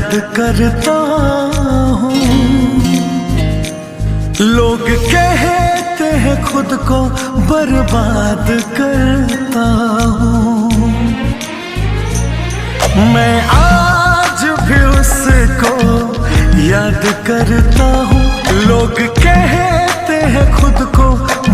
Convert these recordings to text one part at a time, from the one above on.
याद करता हूँ। लोग कहते हैं खुद को बर्बाद करता हूँ, मैं आज भी उसको याद करता हूँ। लोग कहते हैं खुद को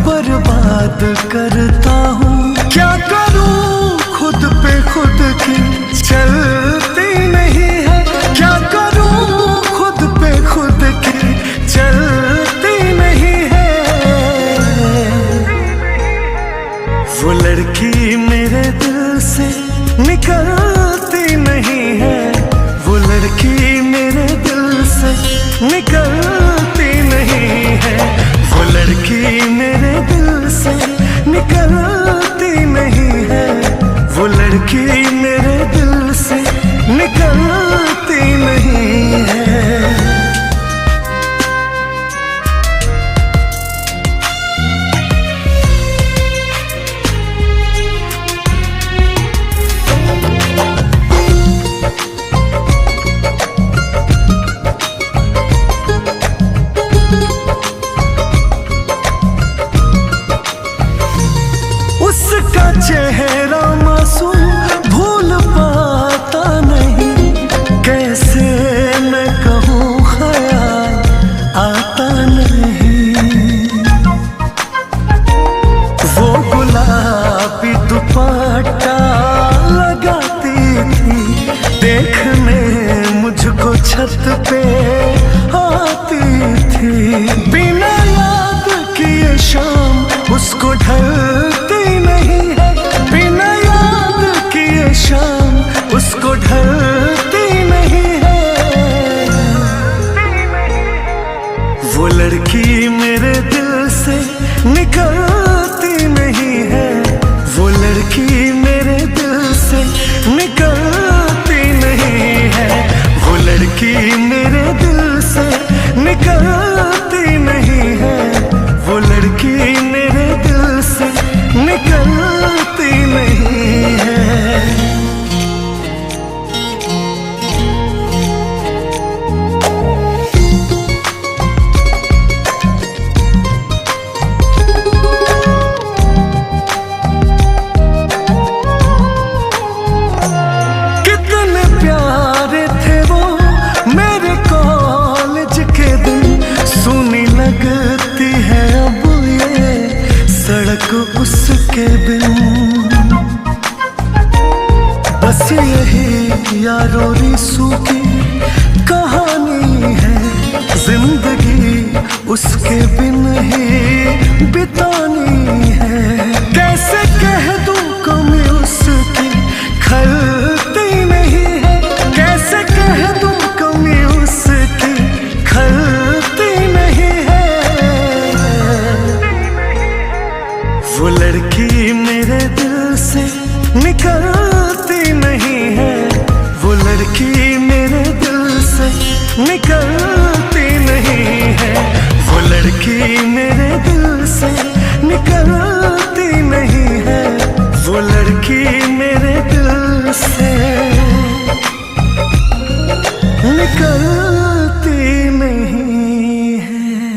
बर्बाद करता हूँ। क्या करूँ खुद पे खुद की चलती नहीं है, क्या करूँ खुद पे खुद की चलती नहीं है। वो लड़की मेरे दिल से निकलती नहीं है, वो लड़की मेरे दिल से निकलती नहीं है, वो लड़की मेरे दिल से निकलती नहीं है, वो लड़की मेरे दिल से निकलती नहीं है। उसका चेहरा मासूम भूल पाता नहीं, कैसे मैं कहूँ ख्याल आता नहीं। वो गुलाबी दुपट्टा लगाती थी, देखने मुझको छत पे आती थी। बिना याद किए शाम उसको ढलती नहीं है, बिना याद किए शाम उसको ढलती नहीं है। वो लड़की मेरे दिल से निकलती नहीं है, वो लड़की मेरे दिल से निकलती नहीं है, वो लड़की मेरे दिल से निकलती नहीं है, वो लड़की मेरे दिल से निकलती नहीं है। कितने प्यारे थे वो मेरे कॉलेज के दिन, सुनी लगती है अब ये सड़क उसके बिन। बस यही यारो रिसू की कहानी है, जिंदगी उसके बिन ही बितानी है। कैसे कह दूं कमी उसकी खलती नहीं है, कैसे कह दूं कमी उसकी खलती नहीं है। वो लड़की मेरे दिल से निकलती नहीं है, वो लड़की मेरे दिल से निकलती नहीं है, वो लड़की मेरे दिल से निकलती नहीं है, वो लड़की मेरे दिल से निकल